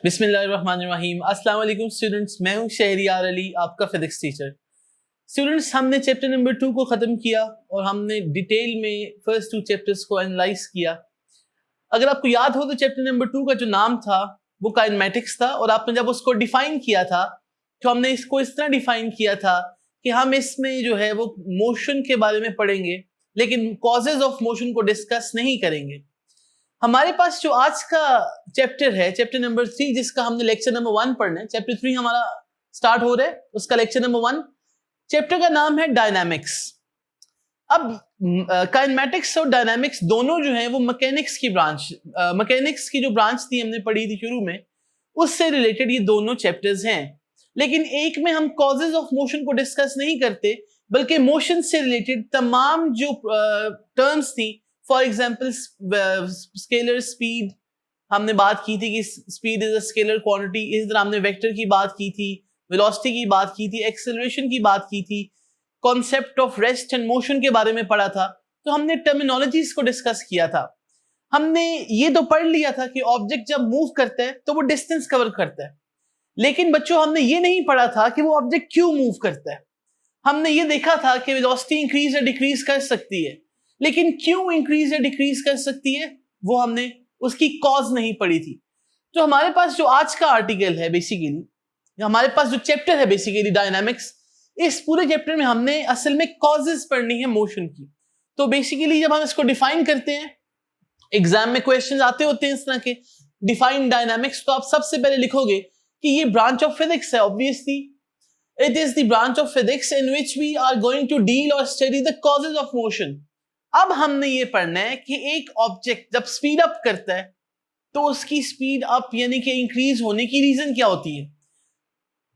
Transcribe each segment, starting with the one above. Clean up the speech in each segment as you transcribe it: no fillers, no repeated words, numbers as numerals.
बिस्मिल्लाहिर्रहमानिर्रहीम। अस्सलाम वालेकुम स्टूडेंट्स, मैं हूं शहरियार अली, आपका फिजिक्स टीचर। स्टूडेंट्स, हमने चैप्टर नंबर 2 को ख़त्म किया और हमने डिटेल में फर्स्ट 2 चैप्टर्स को एनालाइज किया। अगर आपको याद हो तो चैप्टर नंबर 2 का जो नाम था वो काइनेमेटिक्स था, और आपने जब उसको डिफाइन किया था तो हमने इसको इस तरह डिफाइन किया था कि हम इसमें जो है वो मोशन के बारे में पढ़ेंगे, लेकिन कॉजेज ऑफ मोशन को डिस्कस नहीं करेंगे। हमारे पास जो आज का चैप्टर है, चैप्टर नंबर 3, जिसका हमने लेक्चर नंबर 1 पढ़ना है, चैप्टर 3 हमारा स्टार्ट हो रहा है, उसका लेक्चर नंबर 1। चैप्टर का नाम है डायनामिक्स। अब काइनेमेटिक्स और डायनामिक्स दोनों जो है वो मैकेनिक्स की जो ब्रांच थी हमने पढ़ी थी शुरू में, उससे रिलेटेड ये दोनों चैप्टर्स हैं। लेकिन एक में हम कॉजेज ऑफ मोशन को डिस्कस नहीं करते, बल्कि मोशन से रिलेटेड तमाम जो टर्म्स थी, फॉर एग्जाम्पल स्केलर स्पीड, हमने बात की थी कि speed is a scalar quantity. इस तरह हमने वेक्टर की बात की थी, वेलोसिटी की बात की थी, एक्सेलरेशन की बात की थी, concept of rest and motion के बारे में पढ़ा था। तो हमने टर्मिनोलॉजीज को डिस्कस किया था। हमने ये तो पढ़ लिया था कि ऑब्जेक्ट जब मूव करता है तो वो डिस्टेंस कवर करता है, लेकिन बच्चों हमने ये नहीं पढ़ा था कि वो ऑब्जेक्ट क्यों मूव करता है। हमने ये देखा था कि वेलोसिटी इंक्रीज या डिक्रीज कर सकती है, लेकिन क्यों इंक्रीज या डिक्रीज कर सकती है वो हमने उसकी कॉज नहीं पढ़ी थी। तो हमारे पास जो आज का आर्टिकल है, बेसिकली हमारे पास जो चैप्टर है बेसिकली डायनामिक्स, इस पूरे चैप्टर में हमने असल में कॉजेज पढ़नी है मोशन की। तो बेसिकली जब हम इसको डिफाइन करते हैं, एग्जाम में क्वेश्चन आते होते हैं इस तरह के, डिफाइन डायनामिक्स, तो आप सबसे पहले लिखोगे कि ये ब्रांच ऑफ फिजिक्स है। Obviously it is the branch of physics in which we are going to deal और study the causes of motion. अब हमने ये पढ़ना है कि एक ऑब्जेक्ट जब स्पीड अप करता है तो उसकी स्पीड अप यानी कि इंक्रीज होने की रीजन क्या होती है।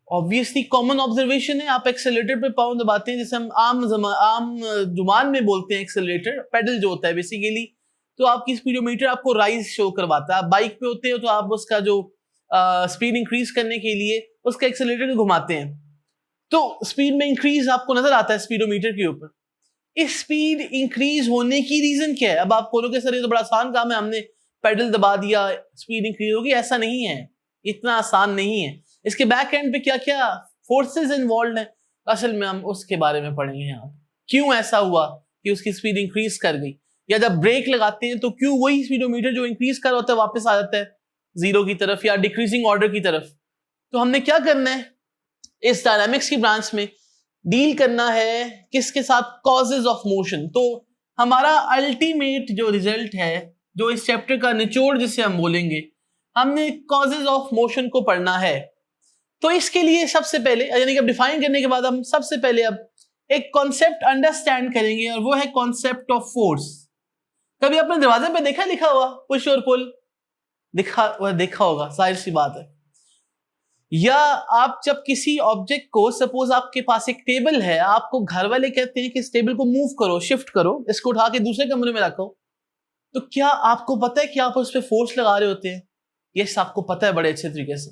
ऑब्वियसली कॉमन ऑब्जर्वेशन है, आप एक्सेलरेटर पे पाँव दबाते हैं, जैसे हम आम जुबान में बोलते हैं एक्सेलरेटर, पेडल जो होता है बेसिकली, तो आपकी स्पीडोमीटर आपको राइज शो करवाता है। आप बाइक पे होते हो तो आप उसका जो स्पीड इंक्रीज करने के लिए उसका एक्सेलरेटर को घुमाते हैं, तो स्पीड में इंक्रीज आपको नजर आता है स्पीडोमीटर के ऊपर। इस स्पीड इंक्रीज होने की रीजन क्या है। अब आप बोलोगे सर ये तो बड़ा आसान काम है, हमने पेडल दबा दिया स्पीड इंक्रीज होगी। ऐसा नहीं है, इतना आसान नहीं है। इसके बैक एंड पे क्या क्या फोर्सेस इन्वॉल्व है, असल में हम उसके बारे में पढ़ेंगे यहाँ। क्यों ऐसा हुआ कि उसकी स्पीड इंक्रीज कर गई, या जब ब्रेक लगाते हैं तो क्यों वही स्पीडोमीटर जो इंक्रीज कर होता है वापस आ जाता है जीरो की तरफ या डिक्रीजिंग ऑर्डर की तरफ। तो हमने क्या करना है, इस डायनामिक्स की ब्रांच में डील करना है किसके साथ, कॉजेज ऑफ मोशन। तो हमारा अल्टीमेट जो रिजल्ट है, जो इस चैप्टर का निचोड़ जिसे हम बोलेंगे, हमने कॉजेज ऑफ मोशन को पढ़ना है। तो इसके लिए सबसे पहले यानी कि अब डिफाइन करने के बाद हम सबसे पहले अब एक कॉन्सेप्ट अंडरस्टैंड करेंगे, और वो है कॉन्सेप्ट ऑफ फोर्स। कभी आपने दरवाजे पे देखा लिखा हुआ पुश और पुल, देखा होगा, जाहिर सी बात है। या आप जब किसी ऑब्जेक्ट को, सपोज आपके पास एक टेबल है, आपको घर वाले कहते हैं कि इस टेबल को मूव करो, शिफ्ट करो, इसको उठा के दूसरे कमरे में रखो, तो क्या आपको पता है कि आप उस पर फोर्स लगा रहे होते हैं? यस, आपको पता है बड़े अच्छे तरीके से।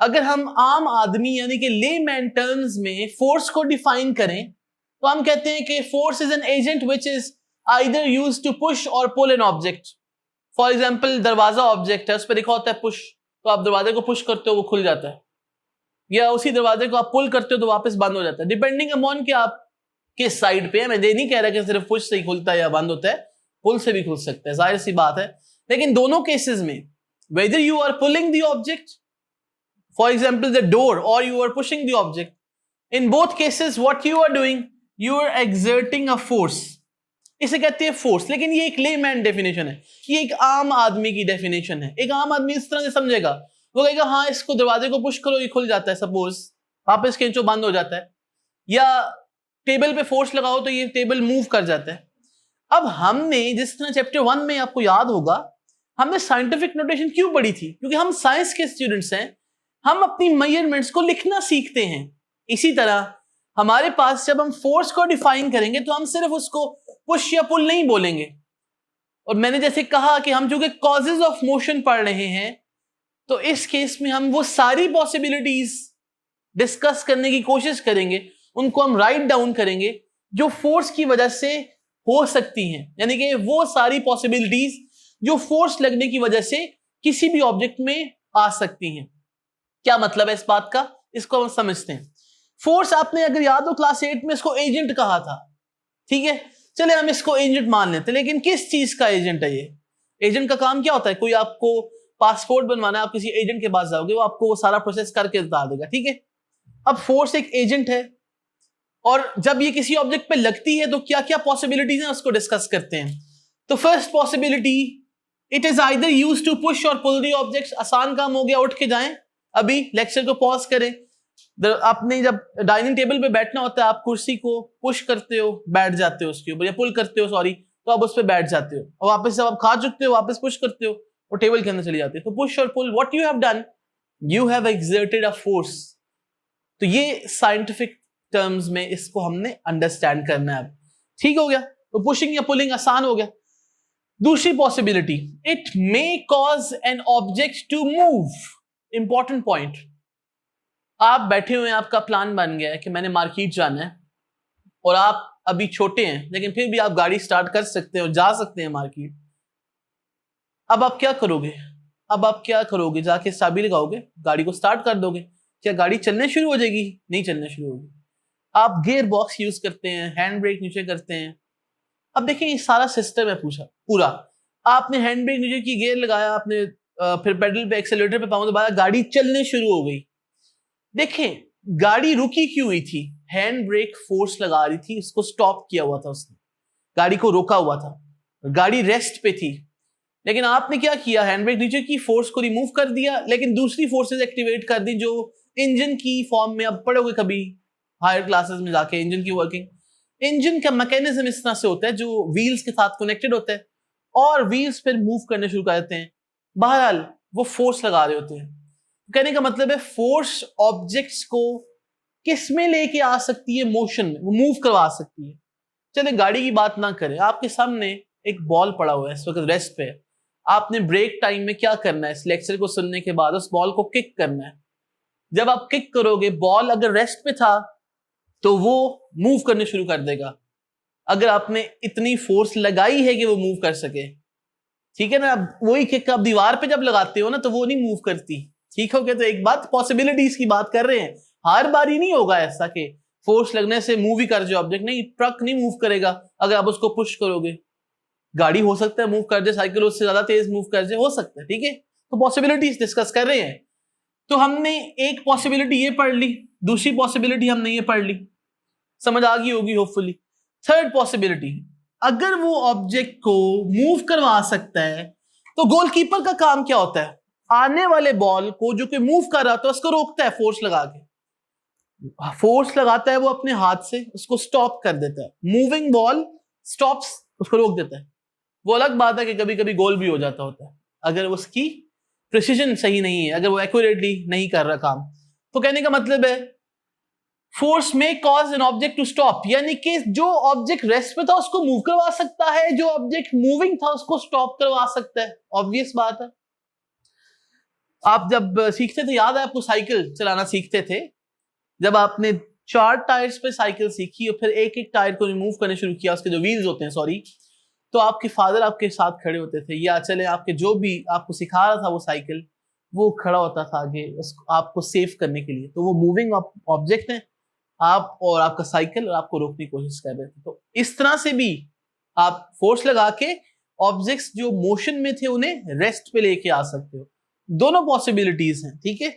अगर हम आम आदमी यानी कि लेमैन टर्म्स में फोर्स को डिफाइन करें तो हम कहते हैं कि force is an agent which is either used to push और pull an object. For example दरवाजा ऑब्जेक्ट है, उस पर लिखा होता है पुश, तो आप दरवाजे को पुश करते हो वो खुल जाता है, या उसी दरवाजे को आप पुल करते हो तो वापस बंद हो जाता है, डिपेंडिंग अपॉन कि आप किस साइड पे है। मैं ये नहीं कह रहा कि सिर्फ पुश से ही खुलता है या बंद होता है, पुल से भी खुल सकता है, जाहिर सी बात है। लेकिन दोनों केसेस में whether you are pulling the object, for example the door, और you are pushing the object, in both cases what you are doing, you are exerting a force. इसे कहते हैं फोर्स। लेकिन ये एक लेमैन डेफिनेशन है, ये एक आम आदमी की डेफिनेशन है। एक आम आदमी इस तरह से समझेगा, वो कहेगा हाँ इसको दरवाजे को पुश करो ये खुल जाता है, सपोज वापस खींचो बंद हो जाता है, या टेबल पे फोर्स लगाओ तो ये टेबल मूव कर जाता है। अब हमने जिस तरह चैप्टर 1 में आपको याद होगा, हमने साइंटिफिक नोटेशन क्यों पढ़ी थी, क्योंकि हम साइंस के स्टूडेंट्स हैं, हम अपनी मेजरमेंट्स को लिखना सीखते हैं। इसी तरह हमारे पास जब हम फोर्स को डिफाइन करेंगे तो हम सिर्फ उसको पुश या पुल नहीं बोलेंगे। और मैंने जैसे कहा कि हम चूंकि कॉजेज ऑफ मोशन पढ़ रहे हैं, तो इस केस में हम वो सारी पॉसिबिलिटीज डिस्कस करने की कोशिश करेंगे, उनको हम राइट डाउन करेंगे जो फोर्स की वजह से हो सकती हैं, यानी कि वो सारी पॉसिबिलिटीज जो फोर्स लगने की वजह से किसी भी ऑब्जेक्ट में आ सकती हैं। क्या मतलब है इस बात का, इसको हम समझते हैं। फोर्स आपने अगर याद हो क्लास 8 में इसको एजेंट कहा था, ठीक है, चले हम इसको एजेंट मान लेते हैं, लेकिन किस चीज का एजेंट है ये? एजेंट का काम क्या होता है? कोई आपको पासपोर्ट बनवाना है, आप किसी एजेंट के पास जाओगे, वो आपको वो सारा प्रोसेस करके बता देगा, ठीक है। अब फोर्स एक एजेंट है, और जब ये किसी ऑब्जेक्ट पे लगती है तो क्या क्या पॉसिबिलिटीज हैं उसको डिस्कस करते हैं। तो first possibility, it is either used to push और पुल द ऑब्जेक्ट्स। आसान काम हो गया, उठ के जाएं, अभी लेक्चर को पॉज करें। आपने जब डाइनिंग टेबल पे बैठना होता है, आप कुर्सी को पुश करते हो, बैठ जाते हो उसके ऊपर, या पुल करते हो सॉरी, तो आप उस पर बैठ जाते हो, और वापस जब आप खा चुकते हो वापस पुश करते हो और टेबल के अंदर चली जाती है। तो पुश और pull, what you have done, you have exerted a force. तो ये साइंटिफिक टर्म्स में इसको हमने अंडरस्टैंड करना है अब, ठीक हो गया। तो पुशिंग या पुलिंग आसान हो गया। दूसरी possibility, it may cause an object to move. Important point, आप बैठे हुए हैं, आपका प्लान बन गया है कि मैंने मार्केट जाना है, और आप अभी छोटे हैं लेकिन फिर भी आप गाड़ी स्टार्ट कर सकते हैं और जा सकते हैं मार्केट। अब आप क्या करोगे? जाके चाबी लगाओगे, गाड़ी को स्टार्ट कर दोगे, क्या गाड़ी चलने शुरू हो जाएगी? नहीं चलने शुरू होगी। आप गियर बॉक्स यूज करते हैं, हैंड ब्रेक नीचे करते हैं। अब देखिए ये सारा सिस्टम है पूरा। आपने हैंड ब्रेक नीचे की, गियर लगाया आपने, फिर पेडल पे एक्सेलरेटर पे पाँव दबाया, गाड़ी चलने शुरू हो गई। देखें गाड़ी रुकी क्यों हुई थी? हैंड ब्रेक फोर्स लगा रही थी, इसको स्टॉप किया हुआ था उसने, गाड़ी को रोका हुआ था, गाड़ी रेस्ट पे थी। लेकिन आपने क्या किया? हैंड ब्रेक नीचे की, फोर्स को रिमूव कर दिया, लेकिन दूसरी फोर्सेस एक्टिवेट कर दी जो इंजन की फॉर्म में, अब पढ़ोगे कभी हायर क्लासेस में जाके इंजन की वर्किंग। इंजन का मैकेनिज्म इस तरह से होता है जो व्हील्स के साथ कनेक्टेड होता है, और व्हील्स फिर मूव करने शुरू कर देते हैं। बहरहाल वो फोर्स लगा रहे होते हैं। कहने का मतलब है फोर्स ऑब्जेक्ट्स को किस में लेके आ सकती है? मोशन में, वो मूव करवा सकती है। चले गाड़ी की बात ना करें, आपके सामने एक बॉल पड़ा हुआ है, इस वक्त रेस्ट पे है। आपने ब्रेक टाइम में क्या करना है? इस लेक्चर को सुनने के बाद उस बॉल को किक करना है। जब आप किक करोगे, बॉल अगर रेस्ट पे था तो वो मूव करने शुरू कर देगा, अगर आपने इतनी फोर्स लगाई है कि वो मूव कर सके, ठीक है ना। अब वही किक आप दीवार पे जब लगाते हो ना, तो वो नहीं मूव करती, ठीक हो गया। तो एक बात, पॉसिबिलिटीज की बात कर रहे हैं, हर बार ही नहीं होगा ऐसा कि फोर्स लगने से मूव ही कर जाए ऑब्जेक्ट। नहीं, ट्रक नहीं मूव करेगा अगर आप उसको पुश करोगे। गाड़ी हो सकता है मूव कर जाए, साइकिल उससे ज्यादा तेज मूव कर जाए, हो सकता है, ठीक है। तो पॉसिबिलिटीज डिस्कस कर रहे हैं। तो हमने एक पॉसिबिलिटी ये पढ़ ली, दूसरी पॉसिबिलिटी हमने ये पढ़ ली, समझ आ गई होगी होपफुली। थर्ड पॉसिबिलिटी, अगर वो ऑब्जेक्ट को मूव करवा सकता है तो गोलकीपर का काम क्या होता है? आने वाले बॉल को जो कि मूव कर रहा था उसको रोकता है, फोर्स लगा के। फोर्स लगाता है वो अपने हाथ से, उसको स्टॉप कर देता है। मूविंग बॉल स्टॉप्स, उसको रोक देता है। वो अलग बात है कि कभी कभी गोल भी हो जाता होता है अगर उसकी प्रिसीजन सही नहीं है, अगर वो एक्यूरेटली नहीं कर रहा काम। तो कहने का मतलब है force may cause an object to stop, यानी कि जो ऑब्जेक्ट रेस्ट पे था उसको मूव करवा सकता है, जो ऑब्जेक्ट मूविंग था उसको स्टॉप करवा सकता है। ऑब्वियस बात है। आप जब सीखते थे, याद है आपको, साइकिल चलाना सीखते थे, जब आपने 4 टायर्स पे साइकिल सीखी और फिर एक एक टायर को रिमूव करने शुरू किया, उसके जो व्हील्स होते हैं सॉरी, तो आपके फादर आपके साथ खड़े होते थे, या चले आपके जो भी आपको सिखा रहा था वो साइकिल, वो खड़ा होता था आगे उसको आपको सेव करने के लिए। तो वो मूविंग ऑब्जेक्ट है, आप और आपका साइकिल, और आपको रोकने की कोशिश कर रहे थे। तो इस तरह से भी आप फोर्स लगा के ऑब्जेक्ट्स जो मोशन में थे उन्हें रेस्ट पे लेके आ सकते हो। दोनों पॉसिबिलिटीज हैं, ठीक है।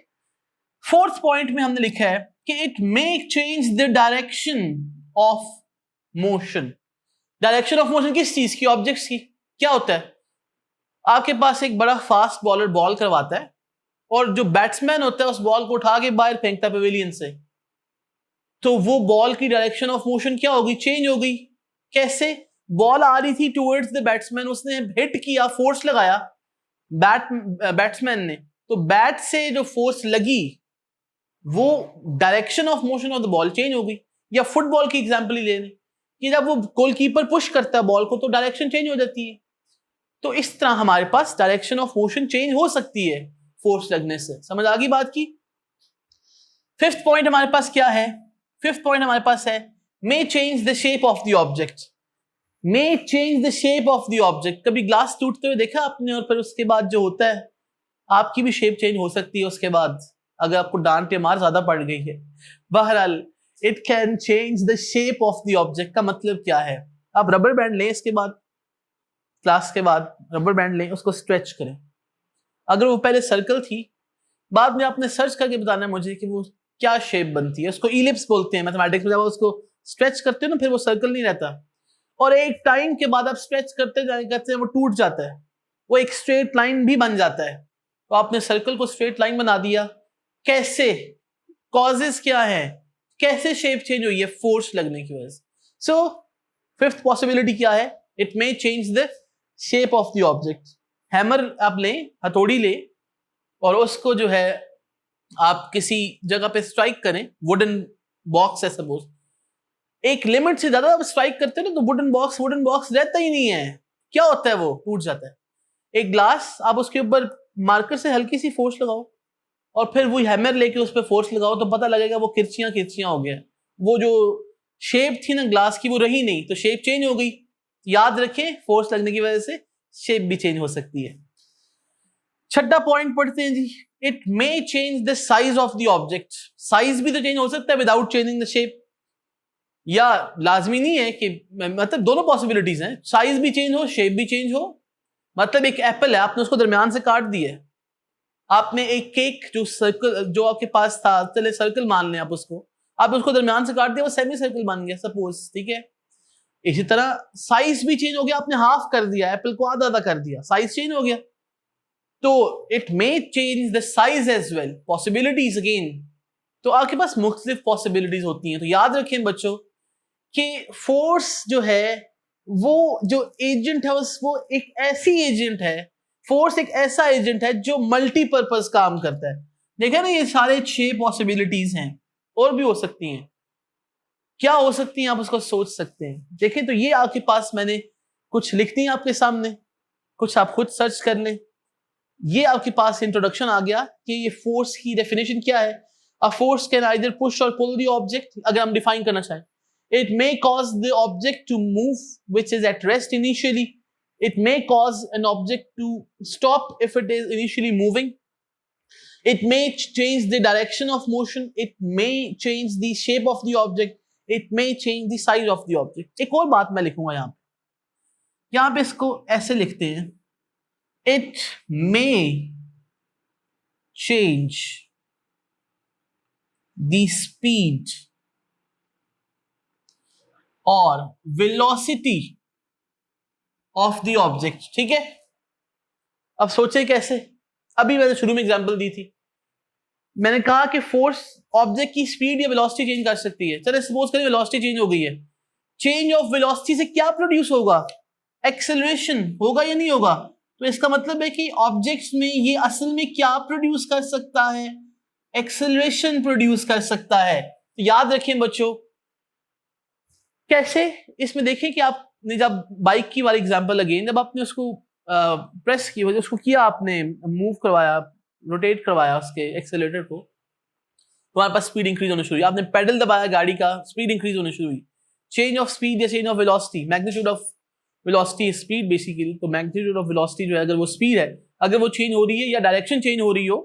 फोर्थ पॉइंट में हमने लिखा है कि it may change the direction of motion. Direction of motion किस चीज की? ऑब्जेक्ट्स की। क्या होता है, आपके पास एक बड़ा फास्ट बॉलर बॉल करवाता है, और जो बैट्समैन होता है उस बॉल को उठा के बाहर फेंकता है पवेलियन से, तो वो बॉल की डायरेक्शन ऑफ मोशन क्या होगी? चेंज हो गई। कैसे? बॉल आ रही थी टुवर्ड्स द बैट्समैन, उसने हिट किया, फोर्स लगाया बैट्समैन ने, तो बैट से जो फोर्स लगी वो direction of motion of the ball change हो गई। या फुटबॉल की एग्जांपल ही ले लें कि जब वो गोलकीपर पुश करता है बॉल को तो डायरेक्शन चेंज हो जाती है। तो इस तरह हमारे पास डायरेक्शन ऑफ मोशन चेंज हो सकती है फोर्स लगने से। समझ आ गई बात की? फिफ्थ पॉइंट हमारे पास क्या है? फिफ्थ पॉइंट हमारे पास है मे change the shape of the object. May change the shape of the object. कभी ग्लास टूटते हुए देखा आपने, और फिर उसके बाद जो होता है आपकी भी शेप चेंज हो सकती है उसके बाद, अगर आपको डांट या मार ज्यादा पड़ गई है। बहरहाल it can change the shape of the object का मतलब क्या है, आप रबर बैंड लें, इसके बाद क्लास के बाद रबर बैंड लें, उसको स्ट्रेच करें। अगर वो पहले सर्कल थी, बाद में आपने सर्च करके बताना है मुझे कि वो क्या शेप बनती है। उसको इलिप्स बोलते हैं मैथमेटिक्स में, जब उसको स्ट्रेच करते हो ना फिर वो सर्कल नहीं रहता, और एक टाइम के बाद आप स्ट्रेच करते जाते वो टूट जाता है, वो एक स्ट्रेट लाइन भी बन जाता है। तो आपने सर्कल को स्ट्रेट लाइन बना दिया, कैसे, कॉजेस क्या है, कैसे शेप चेंज हुई है, फोर्स लगने की वजह से। सो फिफ्थ पॉसिबिलिटी क्या है, it may change the shape of the object. Hammer आप लें, हथौड़ी ले, और उसको जो है आप किसी जगह पे स्ट्राइक करें, वुडन बॉक्स है सपोज, एक लिमिट से ज्यादा आप स्ट्राइक करते हैं ना तो वुडन बॉक्स रहता ही नहीं है, क्या होता है, वो टूट जाता है। एक ग्लास, आप उसके ऊपर मार्कर से हल्की सी फोर्स लगाओ और फिर वो हैमर लेके उस पर फोर्स लगाओ तो पता लगेगा वो किरचियां हो गया, वो जो शेप थी ना ग्लास की वो रही नहीं, तो शेप चेंज हो गई। याद रखें, फोर्स लगने की वजह से शेप भी चेंज हो सकती है। छठा पॉइंट पढ़ते हैं जी, it may change the size of the object. Size भी तो चेंज हो सकता है विदाउट चेंजिंग द शेप, या लाजमी नहीं है कि, मतलब दोनों पॉसिबिलिटीज हैं, साइज भी चेंज हो शेप भी चेंज हो। मतलब एक एप्पल है, आपने उसको दरमियान से काट दिया, आपने एक केक जो सर्कल जो आपके पास था, चले सर्कल मान लें आप उसको, आप उसको दरमियान से काट दिया, वो सेमी सर्कल बन गया सपोज, ठीक है। इसी तरह साइज भी चेंज हो गया, आपने हाफ कर दिया, एप्पल को आधा आधा कर दिया, साइज चेंज हो गया। तो it may change the size as well, possibilities again. तो आपके पास मुख्तलिफ पॉसिबिलिटीज होती हैं। तो याद रखें बच्चों कि फोर्स जो है, वो जो एजेंट है वो एक ऐसी एजेंट है, फोर्स एक ऐसा एजेंट है जो मल्टीपर्पज काम करता है। देखा ना, ये सारे 6 पॉसिबिलिटीज हैं, और भी हो सकती हैं, क्या हो सकती हैं आप उसको सोच सकते हैं। देखें तो ये आपके पास मैंने कुछ लिख दी आपके सामने, कुछ आप खुद सर्च कर लें। ये आपके पास इंट्रोडक्शन आ गया कि ये फोर्स की डेफिनेशन क्या है। A force can either push और पुल द ऑब्जेक्ट, अगर हम डिफाइन करना चाहें। It may cause the object to move which is at rest initially. It may cause an object to stop if it is initially moving. It may change the direction of motion. It may change the shape of the object. It may change the size of the object. एक और बात मैं लिखूंगा यहाँ पे इसको ऐसे लिखते हैं, It may change the speed और वेलोसिटी ऑफ द ऑब्जेक्ट, ठीक है। अब सोचे कैसे, अभी मैंने शुरू में एग्जांपल दी थी, मैंने कहा कि फोर्स ऑब्जेक्ट की स्पीड या वेलोसिटी चेंज कर सकती है। चलो सपोज करें वेलोसिटी चेंज हो गई है, चेंज ऑफ वेलोसिटी से क्या प्रोड्यूस होगा, एक्सेलरेशन होगा या नहीं होगा। तो इसका मतलब है कि ऑब्जेक्ट्स में ये असल में क्या प्रोड्यूस कर सकता है, एक्सेलरेशन प्रोड्यूस कर सकता है। तो याद रखें बच्चों, कैसे, इसमें देखें कि आपने जब बाइक की वाली एग्जांपल अगेन, जब आपने उसको प्रेस की, उसको किया, आपने मूव करवाया, रोटेट करवाया उसके एक्सेलरेटर को, तो हमारे पास स्पीड इंक्रीज होनी शुरू हुई। आपने पेडल दबाया गाड़ी का, स्पीड इंक्रीज होनी शुरू हुई। चेंज ऑफ स्पीड या change of velocity, magnitude of velocity speed basically, तो मैग्नीट्यूड ऑफ वेलोसिटी जो है, अगर वो स्पीड है, अगर वो चेंज हो रही है या डायरेक्शन चेंज हो रही हो,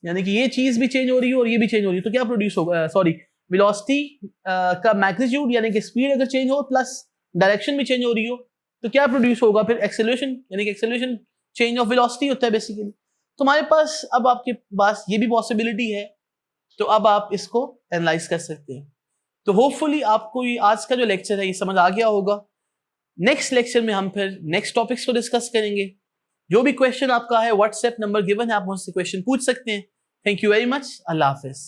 यानी कि ये चीज भी चेंज हो रही हो और ये भी चेंज हो रही है, तो क्या प्रोड्यूस होगा, सॉरी, वेलोसिटी का मैग्नीट्यूड यानी कि स्पीड अगर चेंज हो प्लस डायरेक्शन भी चेंज हो रही हो, तो क्या प्रोड्यूस होगा फिर, एक्सेलरेशन, यानी कि एक्सेलरेशन चेंज ऑफ वेलोसिटी होता है बेसिकली। तो हमारे पास अब आपके पास ये भी पॉसिबिलिटी है, तो अब आप इसको एनालाइज कर सकते हैं। तो होपफुली आपको ये आज का जो लेक्चर है ये समझ आ गया होगा। नेक्स्ट लेक्चर में हम फिर नेक्स्ट टॉपिक्स को डिस्कस करेंगे। जो भी क्वेश्चन आपका है, व्हाट्सएप नंबर गिवन है, आप मुझसे क्वेश्चन पूछ सकते हैं। Thank you very much, Allah Hafiz.